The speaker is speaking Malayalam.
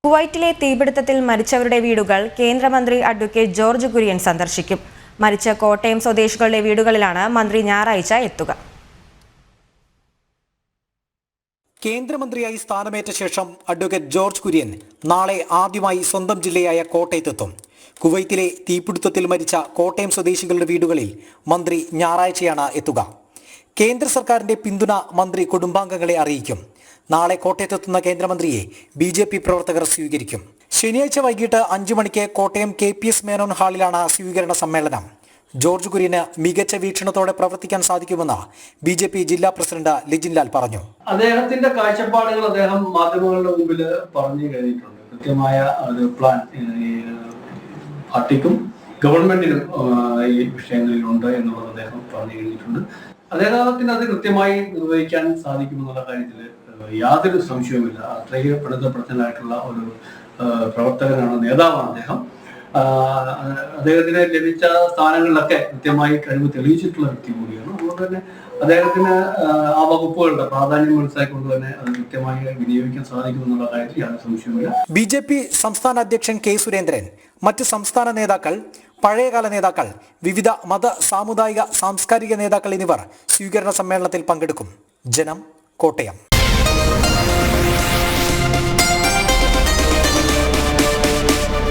കുവൈറ്റിലെ തീപിടുത്തത്തിൽ മരിച്ചവരുടെ വീടുകൾ കേന്ദ്രമന്ത്രി അഡ്വക്കേറ്റ് ജോർജ് കുര്യൻ സന്ദർശിക്കും. മരിച്ച കോട്ടയം സ്വദേശികളുടെ വീടുകളിലാണ് മന്ത്രി ഞായറാഴ്ച എത്തുക. കേന്ദ്രമന്ത്രിയായി സ്ഥാനമേറ്റ ശേഷം അഡ്വക്കേറ്റ് ജോർജ് കുര്യൻ നാളെ ആദ്യമായി സ്വന്തം ജില്ലയായ കോട്ടയത്തെത്തും. കുവൈറ്റിലെ തീപിടുത്തത്തിൽ മരിച്ച കോട്ടയം സ്വദേശികളുടെ വീടുകളിൽ മന്ത്രി ഞായറാഴ്ചയാണ് എത്തുക. കേന്ദ്ര സർക്കാരിന്റെ പിന്തുണ മന്ത്രി കുടുംബാംഗങ്ങളെ അറിയിക്കും. നാളെ കോട്ടയത്തെത്തുന്ന കേന്ദ്രമന്ത്രിയെ BJP പ്രവർത്തകർ സ്വീകരിക്കും. ശനിയാഴ്ച വൈകിട്ട് 5 മണിക്ക് കോട്ടയം KPS മേനോൻ ഹാളിലാണ് സ്വീകരണ സമ്മേളനം. ജോർജ് കുര്യന് മികച്ച വീക്ഷണത്തോടെ പ്രവർത്തിക്കാൻ സാധിക്കുമെന്ന് BJP ജില്ലാ പ്രസിഡന്റ് ലിജിൻ ലാൽ പറഞ്ഞു. അദ്ദേഹത്തിന്റെ കാഴ്ചപ്പാടുകൾ അദ്ദേഹം മാധ്യമങ്ങളുടെ മുമ്പിൽ പറഞ്ഞു കഴിഞ്ഞിട്ടുണ്ട്. കൃത്യമായ ഒരു പ്ലാൻ പാർട്ടിക്കും ഗവൺമെന്റിനും ഈ വിഷയങ്ങളിലുണ്ട് എന്നുള്ളത് അദ്ദേഹം പറഞ്ഞു കഴിഞ്ഞിട്ടുണ്ട്. അദ്ദേഹത്തിന് അത് കൃത്യമായി നിർവഹിക്കാൻ സാധിക്കുമെന്നുള്ള കാര്യത്തിൽ യാതൊരു സംശയവുമില്ല. അത്രയും പ്രധാനപ്പെട്ടതായിട്ടുള്ള ഒരു പ്രവർത്തകനാണ്, നേതാവാണ് അദ്ദേഹം. അദ്ദേഹത്തിന് ലഭിച്ച സ്ഥാനങ്ങളിലൊക്കെ കൃത്യമായി കഴിവ് തെളിയിച്ചിട്ടുള്ള വ്യക്തി കൂടിയാണ്. അതുകൊണ്ട് തന്നെ അദ്ദേഹത്തിന് ആ വകുപ്പുകളുടെ പ്രാധാന്യം മനസ്സിലാക്കിക്കൊണ്ട് തന്നെ അത് കൃത്യമായി വിനിയോഗിക്കാൻ സാധിക്കുമെന്നുള്ള കാര്യത്തിൽ യാതൊരു സംശയവുമില്ല. BJP സംസ്ഥാന അധ്യക്ഷൻ K. സുരേന്ദ്രൻ, മറ്റ് സംസ്ഥാന നേതാക്കൾ, പഴയകാല നേതാക്കൾ, വിവിധ മത, സാമുദായിക, സാംസ്കാരിക നേതാക്കൾ എന്നിവർ സ്വീകരണ സമ്മേളനത്തിൽ പങ്കെടുക്കും. ജനം, കോട്ടയം.